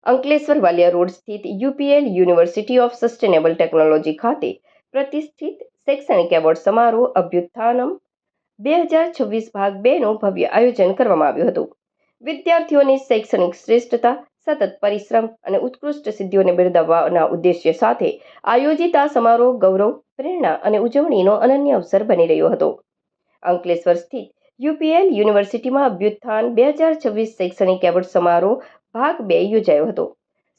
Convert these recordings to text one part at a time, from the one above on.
Ankleshwar Valia road સ્થિત UPL university of sustainable technology ખાતે પ્રતિષ્ઠિત શૈક્ષણિક એવોર્ડ સમારોહ અભ્યુત્થાનમ 2026 ભાગ 2નું ભવ્ય આયોજન કરવામાં આવ્યું હતું. વિદ્યાર્થીઓની શૈક્ષણિક શ્રેષ્ઠતા, સતત પરિશ્રમ અને ઉત્કૃષ્ટ સિદ્ધિઓને બિરદાવવાના ઉદ્દેશ્ય સાથે આયોજિત આ સમારોહ ગૌરવ, પ્રેરણા અને ઉજવણીનો અનન્ય અવસર બની રહ્યો હતો. અંકલેશ્વર સ્થિત યુપીએલ યુનિવર્સિટીમાં અભ્યુત્થાન 2026 શૈક્ષણિક એવોર્ડ સમારોહ ભાગ 2 યોજાયો હતો.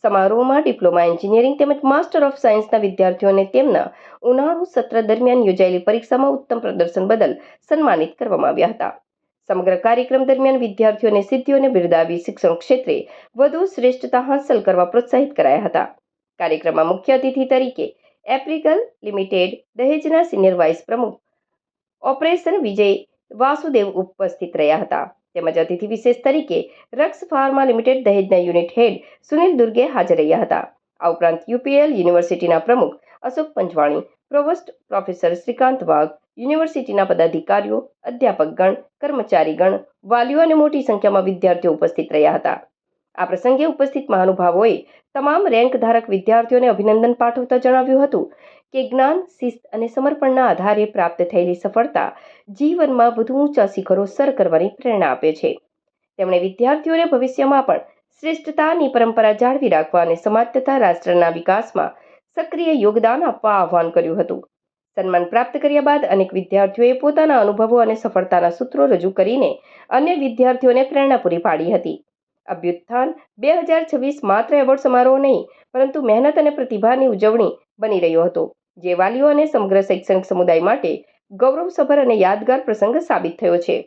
સમારોહમાં ડિપ્લોમા એન્જિનિયરિંગ તેમજ માસ્ટર ઓફ સાયન્સના વિદ્યાર્થીઓને તેમના ઉનાળુ સત્ર દરમિયાન યોજાયેલી પરીક્ષામાં ઉત્તમ પ્રદર્શન બદલ સન્માનિત કરવામાં આવ્યા હતા. સમગ્ર કાર્યક્રમ દરમિયાન વિદ્યાર્થીઓની સિદ્ધિઓને બિરદાવી શિક્ષણ ક્ષેત્રે વધુ શ્રેષ્ઠતા હાંસલ કરવા પ્રોત્સાહિત કરાયા હતા. કાર્યક્રમમાં મુખ્ય અતિથિ તરીકે એપ્રિકલ લિમિટેડ દહેજના સિનિયર વાઇસ પ્રમુખ ઓપરેશન વિજય વાસુદેવ ઉપસ્થિત રહ્યા હતા. તેમજ અતિથિ વિશેષ તરીકે રક્સ ફાર્મા લિમિટેડ દહેજના યુનિટ હેડ સુનિલ દુર્ગે હાજર રહ્યા હતા. આ ઉપરાંત યુપીએલ યુનિવર્સિટીના પ્રમુખ અશોક પંચવાણી, પ્રોવોસ્ટ પ્રોફેસર શ્રીકાંત વાઘ, યુનિવર્સિટીના પદાધિકારીઓ, અધ્યાપકગણ, કર્મચારીગણ, વાલીઓ અને મોટી સંખ્યામાં વિદ્યાર્થીઓ ઉપસ્થિત રહ્યા હતા. આ પ્રસંગે ઉપસ્થિત મહાનુભાવોએ તમામ રેન્ક ધારક વિદ્યાર્થીઓને અભિનંદન પાઠવતા જણાવ્યું હતું કે જ્ઞાન, શિસ્ત અને સમર્પણના આધારે પ્રાપ્ત થયેલી સફળતા જીવનમાં વધુ ઊંચા શિખરો સર કરવાની પ્રેરણા આપે છે. તેમણે વિદ્યાર્થીઓને ભવિષ્યમાં પણ શ્રેષ્ઠતાની પરંપરા જાળવી રાખવા અને સમાજ તથા રાષ્ટ્રના વિકાસમાં સક્રિય યોગદાન આપવા આહ્વાન કર્યું હતું. સન્માન પ્રાપ્ત કર્યા બાદ અનેક વિદ્યાર્થીઓએ પોતાના અનુભવો અને સફળતાના સૂત્રો રજૂ કરીને અન્ય વિદ્યાર્થીઓને પ્રેરણા પૂરી પાડી હતી. અભ્યુત્થાન 2026 માત્ર એવોર્ડ સમારોહ નહીં, પરંતુ મહેનત અને પ્રતિભાની ઉજવણી બની રહ્યો હતો, જે વાલીઓ અને સમગ્ર શૈક્ષણિક સમુદાય માટે ગૌરવસભર અને યાદગાર પ્રસંગ સાબિત થયો છે.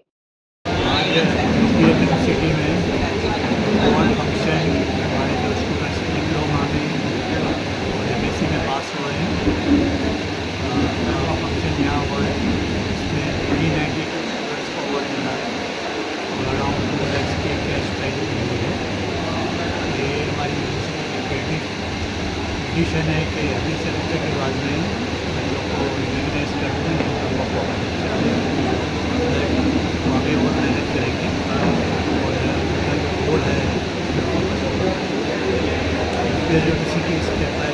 कंडीशन है कि अगले सेमेस्टर के बाद में हम लोग को रिकग्नाइज करते हैं तो वो आगे और मेहनत करेंगे और गोल है यूनिवर्सिटी स्टेप